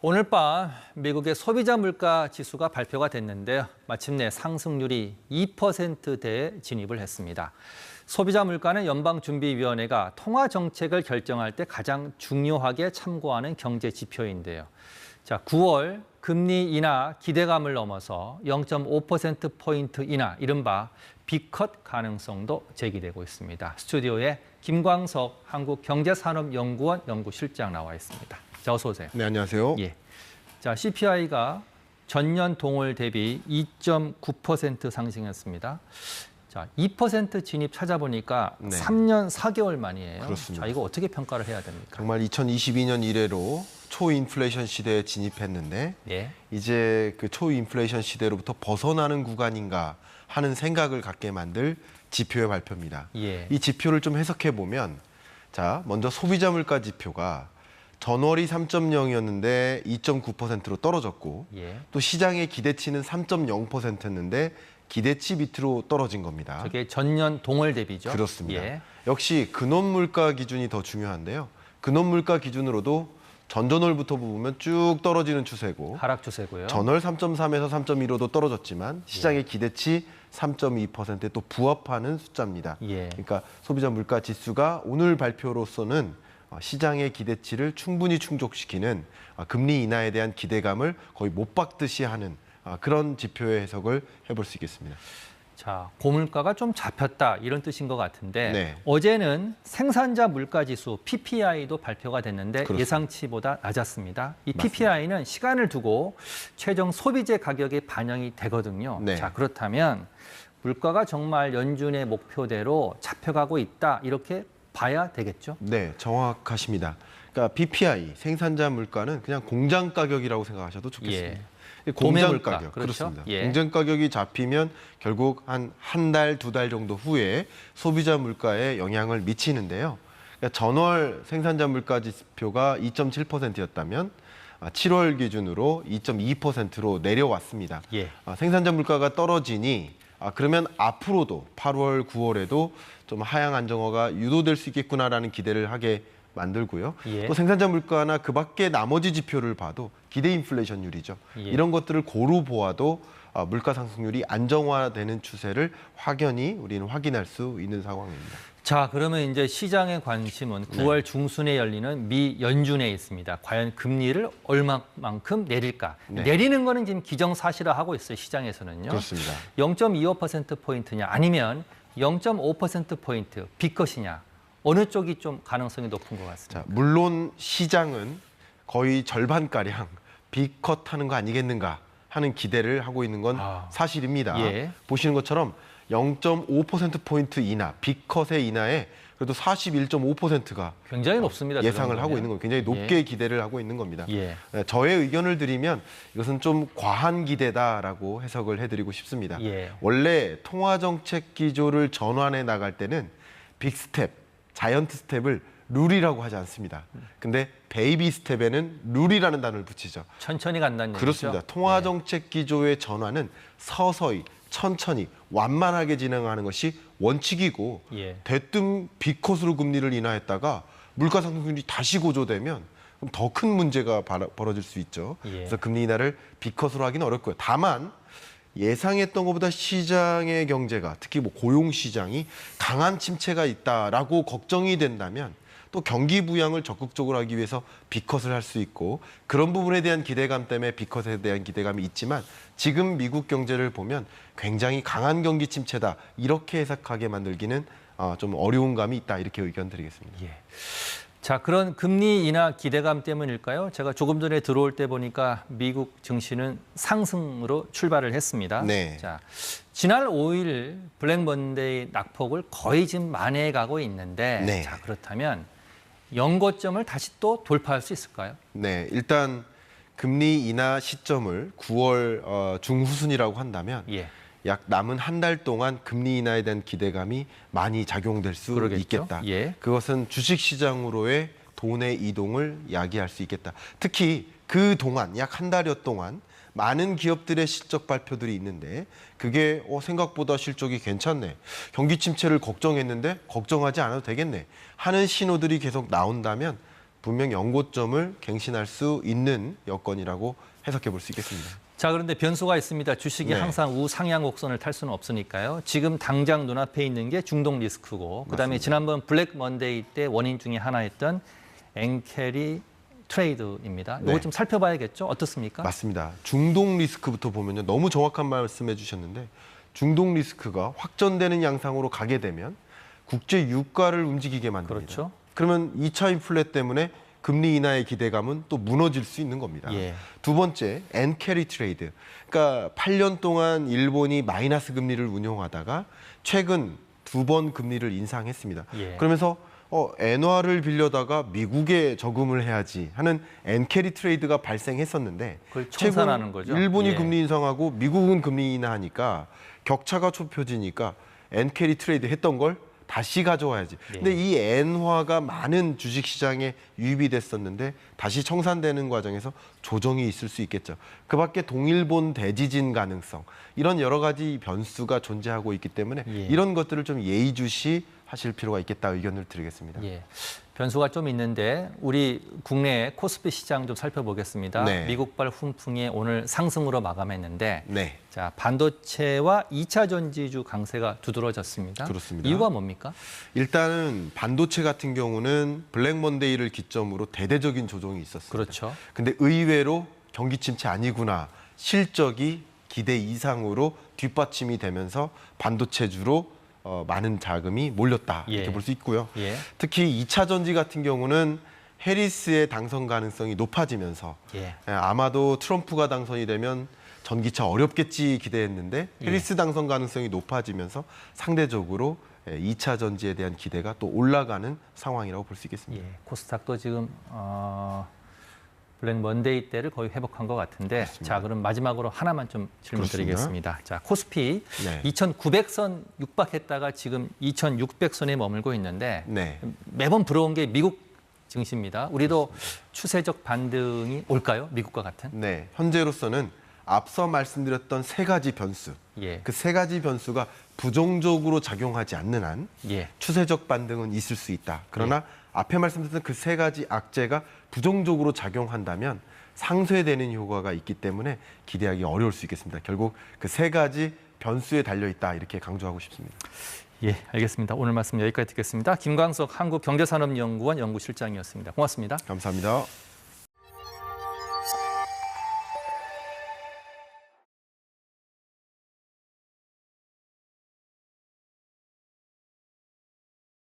오늘 밤 미국의 소비자 물가 지수가 발표가 됐는데요. 마침내 상승률이 2%대에 진입을 했습니다. 소비자 물가는 연방준비위원회가 통화 정책을 결정할 때 가장 중요하게 참고하는 경제 지표인데요. 자, 9월 금리 인하 기대감을 넘어서 0.5%포인트 인하, 이른바 B컷 가능성도 제기되고 있습니다. 스튜디오에 김광석 한국경제산업연구원 연구실장 나와 있습니다. 자, 어서 오세요. 네, 안녕하세요. 예. 자, CPI가 전년 동월 대비 2.9% 상승했습니다. 자, 2% 진입 찾아보니까 네. 3년 4개월 만이에요. 그렇습니다. 자, 이거 어떻게 평가를 해야 됩니까? 정말 2022년 이래로 초인플레이션 시대에 진입했는데 예. 이제 그 초인플레이션 시대로부터 벗어나는 구간인가 하는 생각을 갖게 만들 지표의 발표입니다. 예. 이 지표를 좀 해석해 보면, 자, 먼저 소비자 물가 지표가 전월이 3.0이었는데 2.9%로 떨어졌고, 예. 또 시장의 기대치는 3.0%였는데 기대치 밑으로 떨어진 겁니다. 저게 전년 동월 대비죠? 그렇습니다. 예. 역시 근원 물가 기준이 더 중요한데요. 근원 물가 기준으로도 전전월부터 보면 쭉 떨어지는 추세고, 하락 추세고요. 전월 3.3에서 3.15도 떨어졌지만 시장의 기대치 3.2%에 또 부합하는 숫자입니다. 예. 그러니까 소비자 물가 지수가 오늘 발표로서는 시장의 기대치를 충분히 충족시키는, 금리 인하에 대한 기대감을 거의 못 박듯이 하는 그런 지표의 해석을 해볼 수 있겠습니다. 자, 고물가가 좀 잡혔다, 이런 뜻인 것 같은데, 네. 어제는 생산자 물가지수 PPI도 발표가 됐는데 그렇습니다. 예상치보다 낮았습니다. 이 맞습니다. PPI는 시간을 두고 최종 소비재 가격에 반영이 되거든요. 네. 자, 그렇다면 물가가 정말 연준의 목표대로 잡혀가고 있다, 이렇게 봐야 되겠죠? 네, 정확하십니다. 그러니까 PPI, 생산자 물가는 그냥 공장 가격이라고 생각하셔도 좋겠습니다. 도매 공장 물가, 가격, 그렇죠? 그렇습니다. 예. 공장 가격이 잡히면 결국 한 달, 두 달 정도 후에 소비자 물가에 영향을 미치는데요. 그러니까 전월 생산자 물가 지표가 2.7%였다면 7월 기준으로 2.2%로 내려왔습니다. 예. 생산자 물가가 떨어지니 그러면 앞으로도 8월, 9월에도 좀 하향 안정화가 유도될 수 있겠구나라는 기대를 하게 만들고요. 예. 또 생산자 물가나 그 밖에 나머지 지표를 봐도 기대 인플레이션율이죠. 예. 이런 것들을 고루 보아도 물가 상승률이 안정화되는 추세를 확연히 우리는 확인할 수 있는 상황입니다. 자, 그러면 이제 시장의 관심은 9월 중순에 열리는 미 연준에 있습니다. 과연 금리를 얼마만큼 내릴까? 네. 내리는 거는 지금 기정사실화하고 있어요, 시장에서는요. 그렇습니다. 0.25%포인트냐 아니면 0.5%포인트 B컷이냐, 어느 쪽이 좀 가능성이 높은 것 같습니다. 자, 물론 시장은 거의 절반가량 B컷 하는 거 아니겠는가 하는 기대를 하고 있는 건 사실입니다. 예. 보시는 것처럼 0.5%포인트 인하, B컷의 인하에 그래도 41.5%가 굉장히 높습니다. 예상을 하고 있는 겁니다. 굉장히 높게 예. 기대를 하고 있는 겁니다. 예. 저의 의견을 드리면 이것은 좀 과한 기대다라고 해석을 해드리고 싶습니다. 예. 원래 통화정책 기조를 전환해 나갈 때는 빅스텝, 자이언트 스텝을 룰이라고 하지 않습니다. 근데 베이비 스텝에는 룰이라는 단어를 붙이죠. 천천히 간다는 얘기죠. 그렇습니다. 통화정책 기조의 전환은 서서히, 천천히, 완만하게 진행하는 것이 원칙이고, 예. 대뜸 B컷으로 금리를 인하했다가 물가 상승률이 다시 고조되면 그럼 더 큰 문제가 벌어질 수 있죠. 예. 그래서 금리 인하를 B컷으로 하기는 어렵고요. 다만 예상했던 것보다 시장의 경제가, 특히 뭐 고용 시장이 강한 침체가 있다라고 걱정이 된다면 또 경기 부양을 적극적으로 하기 위해서 B컷을 할 수 있고, 그런 부분에 대한 기대감 때문에 B컷에 대한 기대감이 있지만 지금 미국 경제를 보면 굉장히 강한 경기 침체다, 이렇게 해석하게 만들기는 좀 어려운 감이 있다, 이렇게 의견 드리겠습니다. 예. 자, 그런 금리 인하 기대감 때문일까요? 제가 조금 전에 들어올 때 보니까 미국 증시는 상승으로 출발을 했습니다. 네. 자, 지난 5일 블랙 먼데이 낙폭을 거의 지금 만회해 가고 있는데, 네. 자, 그렇다면 연고점을 다시 또 돌파할 수 있을까요? 네, 일단 금리 인하 시점을 9월 중후순이라고 한다면 예. 약 남은 한 달 동안 금리 인하에 대한 기대감이 많이 작용될 수 그러겠죠. 있겠다. 예. 그것은 주식시장으로의 돈의 이동을 야기할 수 있겠다. 특히 그 동안 약 한 달여 동안 많은 기업들의 실적 발표들이 있는데 그게 생각보다 실적이 괜찮네. 경기 침체를 걱정했는데 걱정하지 않아도 되겠네 하는 신호들이 계속 나온다면 분명 연고점을 갱신할 수 있는 여건이라고 해석해 볼 수 있겠습니다. 자, 그런데 변수가 있습니다. 주식이 네. 항상 우상향 곡선을 탈 수는 없으니까요. 지금 당장 눈앞에 있는 게 중동 리스크고, 그다음에 맞습니다. 지난번 블랙 먼데이 때 원인 중에 하나였던 엔캐리 트레이드입니다. 이거 네. 좀 살펴봐야겠죠? 어떻습니까? 맞습니다. 중동 리스크부터 보면요. 너무 정확한 말씀해 주셨는데 중동 리스크가 확전되는 양상으로 가게 되면 국제 유가를 움직이게 만듭니다. 그렇죠. 그러면 2차 인플레 때문에 금리 인하의 기대감은 또 무너질 수 있는 겁니다. 예. 두 번째, 엔캐리 트레이드. 그러니까 8년 동안 일본이 마이너스 금리를 운용하다가 최근 2번 금리를 인상했습니다. 예. 그러면서 엔화를 빌려다가 미국에 저금을 해야지 하는 엔캐리 트레이드가 발생했었는데 그걸 청산하는 최근 거죠? 일본이 예. 금리 인상하고 미국은 금리 인하하니까 격차가 좁혀지니까 엔캐리 트레이드 했던 걸 다시 가져와야지. 예. 근데 이 엔화가 많은 주식시장에 유입이 됐었는데 다시 청산되는 과정에서 조정이 있을 수 있겠죠. 그 밖에 동일본 대지진 가능성 이런 여러 가지 변수가 존재하고 있기 때문에 예. 이런 것들을 좀 예의주시 하실 필요가 있겠다 의견을 드리겠습니다. 예. 변수가 좀 있는데 우리 국내 코스피 시장 좀 살펴보겠습니다. 네. 미국발 훈풍이 오늘 상승으로 마감했는데 네. 자, 반도체와 2차 전지주 강세가 두드러졌습니다. 그렇습니다. 이유가 뭡니까? 일단은 반도체 같은 경우는 블랙 먼데이를 기점으로 대대적인 조정이 있었습니다. 그렇죠. 근데 의외로 경기 침체 아니구나. 실적이 기대 이상으로 뒷받침이 되면서 반도체주로 많은 자금이 몰렸다. 이렇게 예. 볼 수 있고요. 예. 특히 2차 전지 같은 경우는 해리스의 당선 가능성이 높아지면서 예. 아마도 트럼프가 당선이 되면 전기차 어렵겠지 기대했는데 예. 해리스 당선 가능성이 높아지면서 상대적으로 2차 전지에 대한 기대가 또 올라가는 상황이라고 볼 수 있겠습니다. 예. 코스닥도 지금 블랙 먼데이 때를 거의 회복한 것 같은데 그렇습니다. 자, 그럼 마지막으로 하나만 좀 질문 드리겠습니다. 자, 코스피 네. 2,900선 육박했다가 지금 2,600선에 머물고 있는데 네. 매번 불어온 게 미국 증시입니다. 우리도 추세적 반등이 올까요? 미국과 같은? 네. 현재로서는 앞서 말씀드렸던 세 가지 변수, 예. 그 세 가지 변수가 부정적으로 작용하지 않는 한 예. 추세적 반등은 있을 수 있다. 그러나 앞에 말씀드렸던 그 세 가지 악재가 부정적으로 작용한다면 상쇄되는 효과가 있기 때문에 기대하기 어려울 수 있겠습니다. 결국 그 세 가지 변수에 달려 있다 이렇게 강조하고 싶습니다. 예, 알겠습니다. 오늘 말씀 여기까지 듣겠습니다. 김광석 한국경제산업연구원 연구실장이었습니다. 고맙습니다. 감사합니다.